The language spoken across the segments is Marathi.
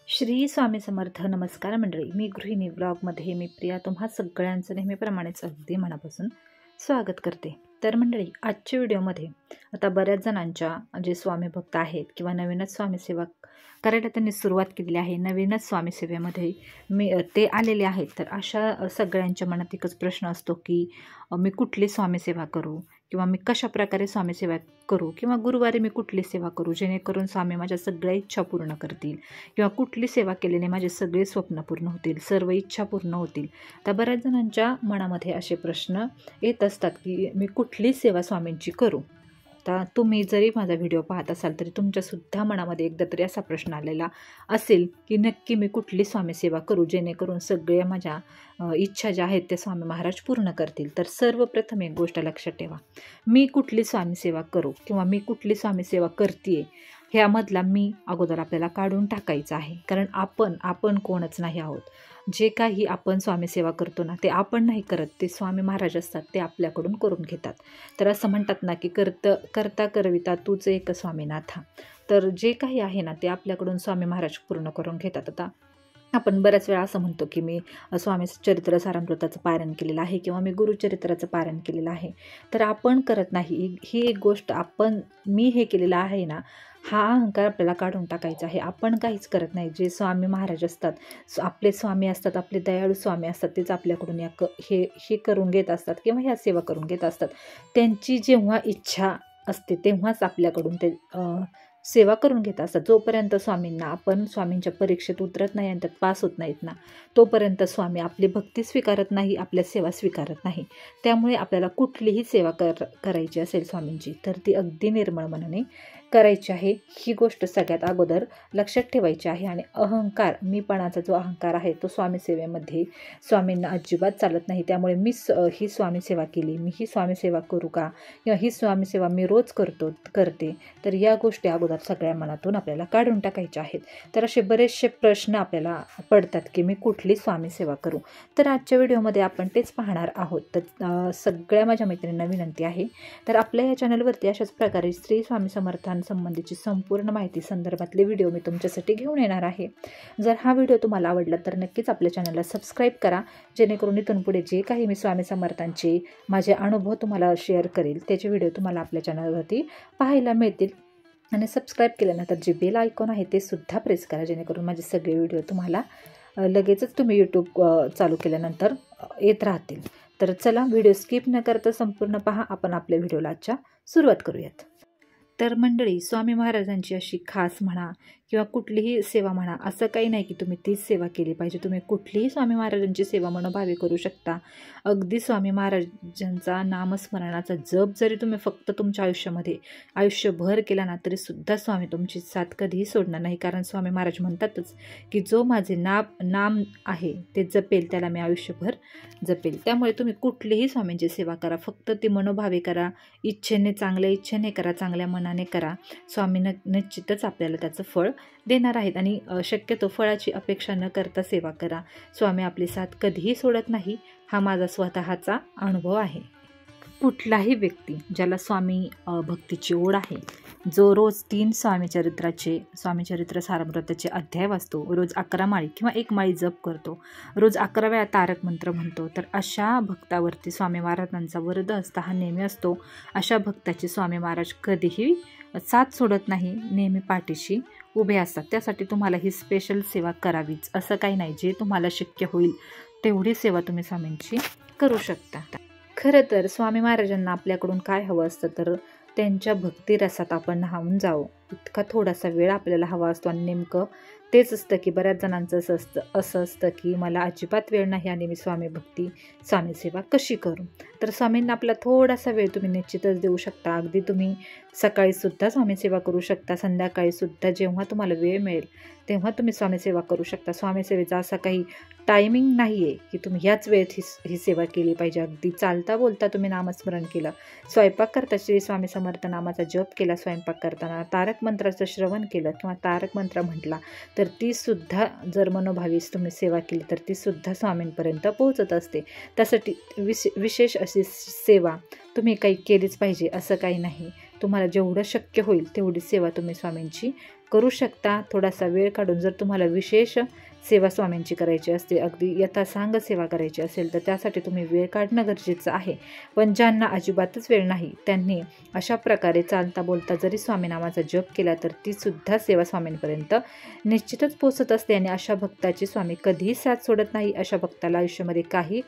श्री स्वामी समर्थ. नमस्कार मंडळी, मी गृहिणी ब्लॉगमध्ये मी प्रिया तुम्हा सगळ्यांचं नेहमीप्रमाणेच अगदी मनापासून स्वागत करते. तर मंडळी, आजच्या व्हिडिओमध्ये आता बऱ्याच जणांच्या जे स्वामी भक्त आहेत किंवा नवीनच स्वामी सेवा करायला त्यांनी सुरुवात केलेली आहे, नवीनच स्वामी सेवेमध्ये ते आलेले आहेत. तर अशा सगळ्यांच्या मनात एकच प्रश्न असतो की मी कुठली स्वामी सेवा करू किंवा मी कशा प्रकारे स्वामी सेवा करू किंवा गुरुवारी मी कुठली सेवा करू जेणेकरून स्वामी माझ्या सगळ्या इच्छा पूर्ण करतील किंवा कुठली सेवा केल्याने माझे सगळे स्वप्न पूर्ण होतील, सर्व इच्छा पूर्ण होतील. तर बऱ्याच जणांच्या मनामध्ये असे प्रश्न येत असतात की मी कुठली सेवा स्वामींची करू. तर तुम्ही जरी माझा व्हिडिओ पाहत असाल तरी तुमच्यासुद्धा मनामध्ये एकदा तरी असा प्रश्न आलेला असेल की नक्की मी कुठली स्वामी सेवा करू जेणेकरून सगळ्या माझ्या इच्छा ज्या आहेत त्या स्वामी महाराज पूर्ण करतील. तर सर्वप्रथम एक गोष्ट लक्षात ठेवा, मी कुठली स्वामी सेवा करू किंवा मी कुठली स्वामी सेवा करते ह्यामधला मी अगोदर आपल्याला काढून टाकायचं आहे. कारण आपण कोणच नाही आहोत. जे काही आपण स्वामी सेवा करतो ना ते आपण नाही करत, ते स्वामी महाराज असतात, ते आपल्याकडून करून घेतात. तर असं म्हणतात ना की करता करविता तूच एक स्वामीनाथा. तर जे काही आहे ना ते आपल्याकडून स्वामी महाराज पूर्ण करून घेतात. आता आपण बऱ्याच वेळा असं म्हणतो की मी स्वामी चरित्र सारामृताचं पारायण केलेलं आहे किंवा मी गुरुचरित्राचं पारायण केलेलं आहे. तर आपण करत नाही, ही एक गोष्ट मी हे केलेलं आहे ना, हा अहंकार आपल्याला काढून टाकायचा आहे. आपण काहीच करत नाही. जे स्वामी महाराज असतात, आपले स्वामी असतात, आपले दयाळू स्वामी असतात, तेच आपल्याकडून हे करून घेत असतात किंवा ह्या सेवा करून घेत असतात. त्यांची जेव्हा इच्छा असते तेव्हाच आपल्याकडून ते सेवा करून घेत असतात. जोपर्यंत स्वामींना आपण स्वामींच्या परीक्षेत उतरत नाही आणि त्यात पास होत नाहीत ना, तोपर्यंत स्वामी आपली भक्ती स्वीकारत नाही, आपल्या सेवा स्वीकारत नाही. त्यामुळे आपल्याला कुठलीही सेवा करायची असेल स्वामींची तर ती अगदी निर्मळ मनाने करायची आहे. ही गोष्ट सगळ्यात अगोदर लक्षात ठेवायची आहे. आणि अहंकार, मीपणाचा जो अहंकार आहे तो स्वामी सेवेमध्ये स्वामींना अजिबात चालत नाही. त्यामुळे ही स्वामी सेवा केली, मी ही स्वामी सेवा करू का किंवा ही स्वामी सेवा मी रोज करते, तर या गोष्टी अगोदर सगळ्या मनातून आपल्याला काढून टाकायच्या आहेत. तर असे बरेचसे प्रश्न आपल्याला पडतात की मी कुठली स्वामी सेवा करू. तर आजच्या व्हिडिओमध्ये आपण तेच पाहणार आहोत. तर सगळ्या माझ्या मैत्रिणींना विनंती आहे, तर आपल्या या चॅनलवरती अशाच प्रकारे श्री स्वामी समर्थांसंबंधीची संपूर्ण माहिती संदर्भातले व्हिडिओ मी तुमच्यासाठी घेऊन येणार आहे. जर हा व्हिडिओ तुम्हाला आवडला तर नक्कीच आपल्या चॅनलला सबस्क्राईब करा, जेणेकरून इथून पुढे जे काही मी स्वामी समर्थांचे माझे अनुभव तुम्हाला शेअर करेल त्याचे व्हिडिओ तुम्हाला आपल्या चॅनलवरती पाहायला मिळतील. आणि सबस्क्राईब केल्यानंतर जे बेल आयकॉन आहे ते सुद्धा प्रेस करा, जेणेकरून माझे सगळे व्हिडिओ तुम्हाला लगेचच तुम्ही यूट्यूब चालू केल्यानंतर येत राहतील. तर चला, व्हिडिओ स्किप न करता संपूर्ण पहा. आपण आपल्या व्हिडिओला आजच्या सुरुवात करूयात. तर मंडळी, स्वामी महाराजांची अशी खास म्हणा किंवा कुठलीही सेवा म्हणा, असं काही नाही की तुम्ही तीच सेवा केली पाहिजे. तुम्ही कुठलीही स्वामी महाराजांची सेवा मनोभावे करू शकता. अगदी स्वामी महाराजांचा नामस्मरणाचा जप जरी तुम्ही फक्त तुमच्या आयुष्यभर केला ना तरीसुद्धा स्वामी तुमची साथ कधीही सोडणार नाही. कारण स्वामी महाराज म्हणतातच की जो माझे नाम आहे ते जपेल त्याला मी आयुष्यभर जपेल. त्यामुळे तुम्ही कुठलीही स्वामींची सेवा करा, फक्त ती मनोभावे करा, चांगल्या इच्छेने करा, चांगल्या मनाने करा. स्वामी निश्चितच आपल्याला त्याचं फळ देणार आहेत. आणि शक्यतो फळाची अपेक्षा न करता सेवा करा. स्वामी आपली साथ कधीही सोडत नाही, हा माझा स्वतःचा अनुभव आहे. कुठलाही व्यक्ती ज्याला स्वामी भक्तीची ओढ आहे, जो रोज 3 स्वामी चरित्र सारामृताचे अध्याय वाचतो, रोज 11 माळी किंवा 1 माळी जप करतो, रोज 11 वेळा तारक मंत्र म्हणतो, तर अशा भक्तावरती स्वामी महाराजांचा वरद हस्त हा नेहमी असतो. अशा भक्ताची स्वामी महाराज कधीही साथ सोडत नाही, नेहमी पाठीशी उभे असतात. त्यासाठी तुम्हाला ही स्पेशल सेवा करावीच असं काही नाही. जे तुम्हाला शक्य होईल तेवढी सेवा तुम्ही स्वामींची करू शकता. खरं तर स्वामी महाराजांना आपल्याकडून काय हवं असतं, तर त्यांच्या भक्तिरसात आपण न्हावून जावं इतका थोडासा वेळ आपल्याला हवा असतो. आणि नेमकं तेच असतं की बऱ्याच जणांचं असं असतं की मला अजिबात वेळ नाही आणि मी स्वामी सेवा कशी करू. तर स्वामींना आपला थोडासा वेळ तुम्ही निश्चितच देऊ शकता. अगदी तुम्ही सकाळीसुद्धा स्वामी सेवा करू शकता, संध्याकाळीसुद्धा जेव्हा तुम्हाला वेळ मिळेल तेव्हा तुम्ही स्वामी सेवा करू शकता. स्वामी सेवेचा असा काही टायमिंग नाही आहे की तुम्ही ह्याच वेळेत ही सेवा केली पाहिजे. अगदी चालता बोलता तुम्ही नामस्मरण केलं, स्वयंपाक करता श्री स्वामी समर्थ नामाचा जप केला, स्वयंपाक करताना तारक मंत्राचं श्रवण केलं किंवा तारक मंत्र म्हटला, तर तीसुद्धा जर मनोभावीस तुम्ही सेवा केली तर तीसुद्धा स्वामींपर्यंत पोहोचत असते. त्यासाठी विशेष अशी सेवा तुम्ही काही केलीच पाहिजे असं काही नाही. तुम्हाला जेवढं शक्य होईल तेवढी सेवा तुम्ही स्वामींची करू शकता थोडासा वेळ काढून. जर तुम्हाला विशेष सेवा स्वामींची करायची असते, अगदी यथासांग सेवा करायची असेल, तर त्यासाठी तुम्ही वेळ काढणं गरजेचं आहे. पण ज्यांना अजिबातच वेळ नाही त्यांनी अशा प्रकारे चालता बोलता जरी स्वामीनामाचा जप केला तर ती सुद्धा सेवा स्वामींपर्यंत निश्चितच पोचत असते. आणि अशा भक्ताची स्वामी कधीही साथ सोडत नाही. अशा भक्ताला आयुष्यामध्ये काही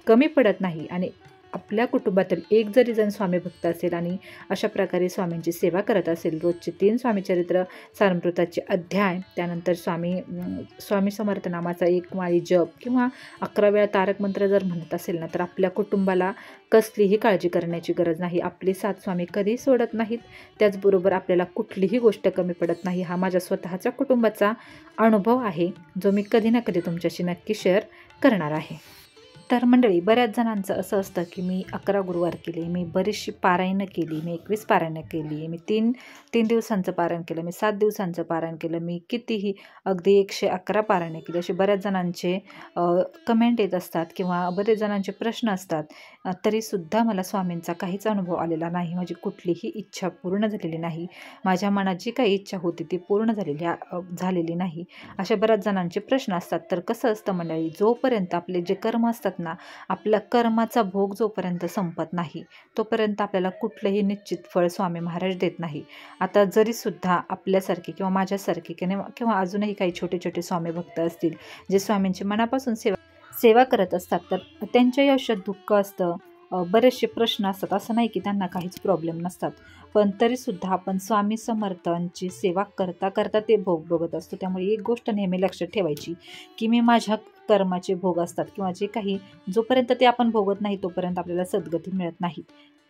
कमी पडत नाही. आणि आपल्या कुटुंबातील एक जरी जण स्वामी भक्त असेल आणि अशा प्रकारे स्वामींची सेवा करत असेल, रोजचे 3 स्वामीचरित्र सारामृताचे अध्याय, त्यानंतर स्वामी समर्थ नामाचा 1 माळी जप किंवा 11 वेळा तारक मंत्र जर म्हणत असेल ना, तर आपल्या कुटुंबाला कसलीही काळजी करण्याची गरज नाही. आपली साथ स्वामी कधी सोडत नाहीत. त्याचबरोबर आपल्याला कुठलीही गोष्ट कमी पडत नाही. हा माझ्या स्वतःच्या कुटुंबाचा अनुभव आहे, जो मी कधी ना कधी तुमच्याशी नक्की शेअर करणार आहे. तर मंडळी, बऱ्याच जणांचं असं असतं की मी 11 गुरुवार केले, मी बरीचशी पारायणं केली, मी 21 पारायणं केली, मी तीन दिवसांचं पारायण केलं, मी 7 दिवसांचं पारायण केलं, मी कितीही अगदी 111 पारायणं केली, असे बऱ्याच जणांचे कमेंट येत असतात किंवा बरेच जणांचे प्रश्न असतात. तरीसुद्धा मला स्वामींचा काहीच अनुभव आलेला नाही. माझी कुठलीही इच्छा पूर्ण झालेली नाही. माझ्या मनात जी काही इच्छा होती ती पूर्ण झालेली नाही. अशा बऱ्याच जणांचे प्रश्न असतात. तर कसं असतं मंडळी, जोपर्यंत आपले जे कर्म असतात ना, आपल्या कर्माचा भोग जोपर्यंत संपत नाही तोपर्यंत आपल्याला कुठलंही निश्चित फळ स्वामी महाराज देत नाही. आता जरीसुद्धा आपल्यासारखे किंवा माझ्यासारखे किंवा अजूनही काही छोटे छोटे स्वामी भक्त असतील जे स्वामींची मनापासून सेवा करत असतात, तर त्यांच्याही आयुष्यात दुःख असतं, बरेचसे प्रश्न असतात. असं नाही की त्यांना काहीच प्रॉब्लेम नसतात, पण तरीसुद्धा आपण स्वामी समर्थांची सेवा करता करता ते भोग बघत असतो. त्यामुळे एक गोष्ट नेहमी लक्षात ठेवायची की मी माझ्या कर्माचे भोग असतात किंवा जे काही, जोपर्यंत ते आपण भोगत नाही तोपर्यंत आपल्याला सद्गती मिळत नाही.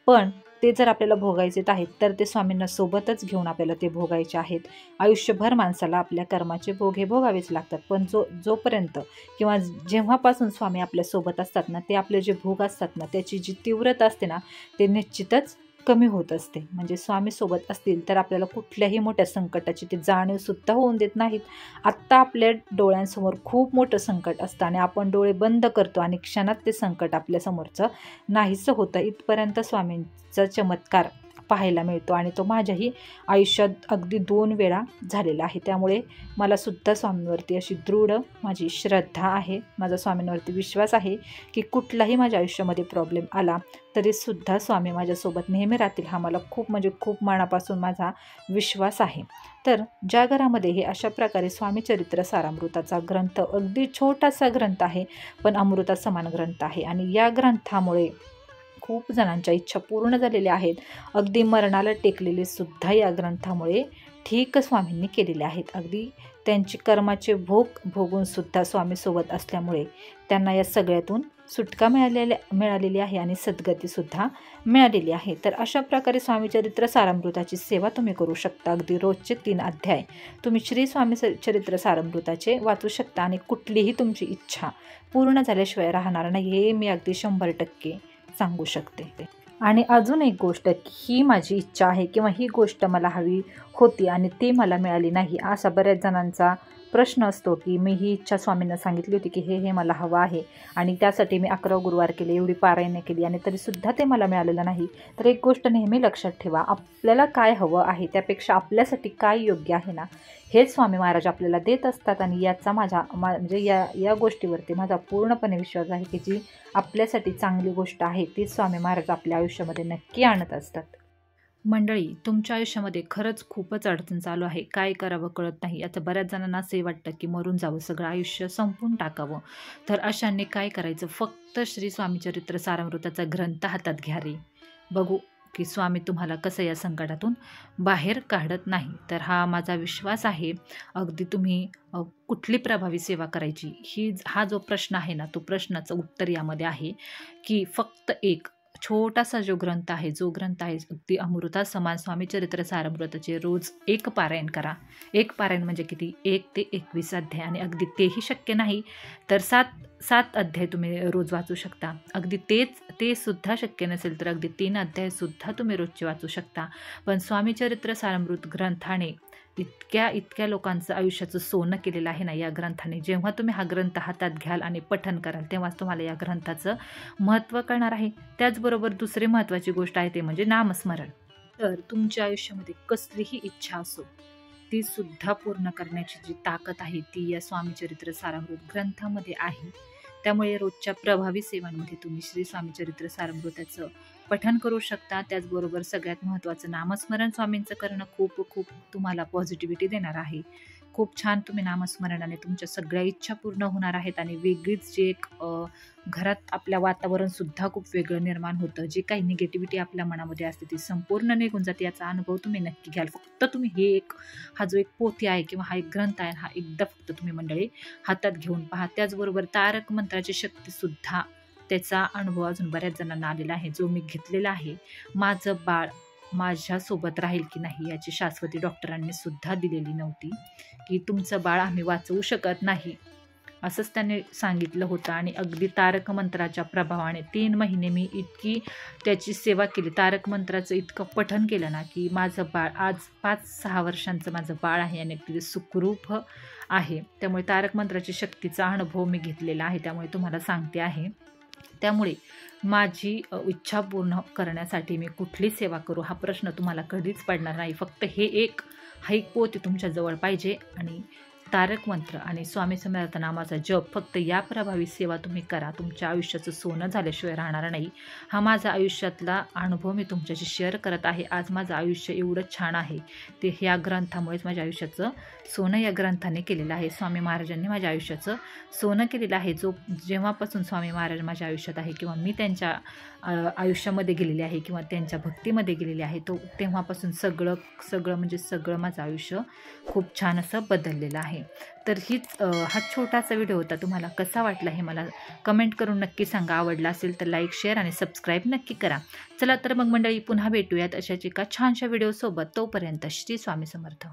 पण ते जर आपल्याला भोगायचे आहेत तर ते स्वामींना सोबतच घेऊन आपल्याला ते भोगायचे आहेत. आयुष्यभर माणसाला आपल्या कर्माचे भोग हे भोगावेच लागतात. पण जोपर्यंत किंवा जेव्हापासून स्वामी आपल्यासोबत असतात ना, ते आपले जे भोग असतात ना, त्याची जी तीव्रता असते ना, ते निश्चितच कमी होत असते. म्हणजे स्वामी सोबत असतील तर आपल्याला कुठल्याही मोठ्या संकटाची ते जाणीवसुद्धा होऊन देत नाहीत. आत्ता आपल्या डोळ्यांसमोर खूप मोठं संकट असतं आणि आपण डोळे बंद करतो आणि क्षणात ते संकट आपल्यासमोरचं नाहीसं होतं. इथपर्यंत स्वामींचा चमत्कार पाहायला मिळतो आणि तो माझ्याही आयुष्यात अगदी 2 वेळा झालेला आहे. त्यामुळे मला सुद्धा स्वामींवरती अशी दृढ माझी श्रद्धा आहे, माझा स्वामींवरती विश्वास आहे की कुठलाही माझ्या आयुष्यामध्ये प्रॉब्लेम आला तरीसुद्धा स्वामी माझ्यासोबत नेहमी राहतील. हा मला खूप मनापासून माझा विश्वास आहे. तर ज्या घरामध्ये हे अशा प्रकारे स्वामी चरित्र सारामृताचा ग्रंथ, अगदी छोटासा ग्रंथ आहे पण अमृता समान ग्रंथ आहे आणि या ग्रंथामुळे खूप जणांच्या इच्छा पूर्ण झालेल्या आहेत. अगदी मरणाला टेकलेले सुद्धा या ग्रंथामुळे ठीक स्वामींनी केलेले आहेत. अगदी त्यांची कर्माचे भोग भोगून सुद्धा स्वामीसोबत असल्यामुळे त्यांना या सगळ्यातून सुटका मिळालेली आहे आणि सद्गतीसुद्धा मिळालेली आहे. तर अशा प्रकारे स्वामीचरित्र सारामृताची सेवा तुम्ही करू शकता. अगदी रोजचे 3 अध्याय तुम्ही श्री स्वामी चरित्र सारामृताचे वाचू शकता आणि कुठलीही तुमची इच्छा पूर्ण झाल्याशिवाय राहणार नाही, हे मी अगदी 100% सांगू शकते. आणि अजून एक गोष्ट, ही माझी इच्छा आहे किंवा ही गोष्ट मला हवी होती आणि ती मला मिळाली नाही, असा बऱ्याच जणांचा प्रश्न असतो की मी ही इच्छा स्वामींना सांगितली होती की हे मला हवं आहे आणि त्यासाठी मी 11 गुरुवार केले, एवढी पारायणे केली आणि तरीसुद्धा ते मला मिळालेलं नाही. तर एक गोष्ट नेहमी लक्षात ठेवा, आपल्याला काय हवं आहे त्यापेक्षा आपल्यासाठी काय योग्य आहे ना, हेच स्वामी महाराज आपल्याला देत असतात. आणि याचा म्हणजे या गोष्टीवरती माझा पूर्णपणे विश्वास आहे की जी आपल्यासाठी चांगली गोष्ट आहे तीच स्वामी महाराज आपल्या आयुष्यामध्ये नक्की आणत असतात. मंडळी, तुमच्या आयुष्यामध्ये खरंच खूपच अडचण चालू आहे, काय करावं कळत नाही. आता बऱ्याच जणांना असे वाटतं की मरून जावं, सगळं आयुष्य संपून टाकावं. तर अशांनी काय करायचं, फक्त श्री स्वामी चरित्र सारामृताचा ग्रंथ हातात घ्या रे, बघू की स्वामी तुम्हाला कसं या संकटातून बाहेर काढत नाही. तर हा माझा विश्वास आहे. अगदी तुम्ही कुठली प्रभावी सेवा करायची, हा जो प्रश्न आहे ना, तो प्रश्नाचं उत्तर यामध्ये आहे की फक्त एक छोटासा जो ग्रंथ आहे अगदी अमृता समान स्वामी चरित्र सारामृताचे रोज 1 पारायण करा. 1 पारायण म्हणजे किती, 1 ते 21 अध्याय. आणि अगदी तेही शक्य नाही तर 7 अध्याय तुम्ही रोज वाचू शकता. अगदी ते सुद्धा शक्य नसेल तर अगदी 3 अध्याय सुद्धा तुम्ही रोजचे वाचू शकता. पण स्वामी चरित्र सारामृत ग्रंथाने इतक्या लोकांचं आयुष्याचं सोनं केलेलं आहे ना या ग्रंथाने. जेव्हा तुम्ही हा ग्रंथ हातात घ्याल आणि पठण कराल तेव्हाच तुम्हाला या ग्रंथाचं महत्त्व कळणार आहे. त्याचबरोबर दुसरी महत्त्वाची गोष्ट आहे ते म्हणजे नामस्मरण. तर तुमच्या आयुष्यामध्ये कसलीही इच्छा असो, तीसुद्धा पूर्ण करण्याची जी ताकद आहे ती या स्वामी चरित्र सारामृत ग्रंथामध्ये आहे. त्यामुळे रोजच्या प्रभावी सेवांमध्ये तुम्ही श्री स्वामी चरित्र सारामृताचं पठण करू शकता. त्याचबरोबर सगळ्यात महत्त्वाचं नामस्मरण स्वामींचं करणं खूप खूप तुम्हाला पॉझिटिव्हिटी देणार आहे. खूप छान तुम्ही नामस्मरणाने तुमच्या सगळ्या इच्छा पूर्ण होणार आहेत आणि वेगळीच जे एक घरात आपल्या वातावरणसुद्धा खूप वेगळं निर्माण होतं. जे काही निगेटिव्हिटी आपल्या मनामध्ये असते ती संपूर्ण निघून जाते. याचा अनुभव तुम्ही नक्की घ्याल. फक्त तुम्ही हे एक हा जो एक पोथी आहे किंवा हा एक ग्रंथ आहे हा एकदा फक्त तुम्ही मंडळी हातात घेऊन पहा. त्याचबरोबर तारक मंत्राची शक्तीसुद्धा त्याचा अनुभव अजून बऱ्याच जणांना आलेला आहे, जो मी घेतलेला आहे. माझं बाळ माझ्यासोबत राहील की नाही याची शाश्वती डॉक्टरांनी सुद्धा दिलेली नव्हती, की तुमचं बाळ आम्ही वाचवू शकत नाही असंच त्याने सांगितलं होतं. आणि अगदी तारक मंत्राच्या प्रभावाने 3 महिने मी इतकी त्याची सेवा केली, तारक मंत्राचं इतकं पठण केलं ना, की माझं बाळ आज 5-6 वर्षांचं माझं बाळ आहे आणि अगदी सुखरूप आहे. त्यामुळे तारक मंत्राची शक्तीचा अनुभव मी घेतलेला आहे, त्यामुळे तुम्हाला सांगते आहे. त्यामुळे माझी इच्छा पूर्ण करण्यासाठी मी कुठली सेवा करू हा प्रश्न तुम्हाला कधीच पडणार नाही. फक्त हा एक पोथी तुमच्याजवळ पाहिजे आणि तारक मंत्र आणि स्वामी समर्थ नामाचा जप. फक्त या प्रभावी सेवा तुम्ही करा. तुमच्या आयुष्याचं सोनं झाल्याशिवाय राहणार नाही. हा माझा आयुष्यातला अनुभव मी तुमच्याशी शेअर करत आहे. आज माझं आयुष्य एवढं छान आहे ते ह्या ग्रंथामुळेच माझ्या आयुष्याचं सोनं या ग्रंथाने केलेलं आहे. स्वामी महाराजांनी माझ्या आयुष्याचं सोनं केलेलं आहे. जेव्हापासून स्वामी महाराज माझ्या आयुष्यात आहे किंवा मी त्यांच्या आयुष्यामध्ये गेलेले आहे किंवा त्यांच्या भक्तीमध्ये गेलेले आहे, तेव्हापासून सगळं म्हणजे सगळं माझं आयुष्य खूप छान असं बदललेलं आहे. तर हा छोटासा व्हिडिओ होता. तुम्हाला कसा वाटला हे मला कमेंट करून नक्की सांगा. आवडला असेल तर लाईक, शेअर आणि सबस्क्राईब नक्की करा. चला तर मग मंडळी पुन्हा भेटूयात अशाच एका छानशा व्हिडिओसोबत. तोपर्यंत श्री स्वामी समर्थ.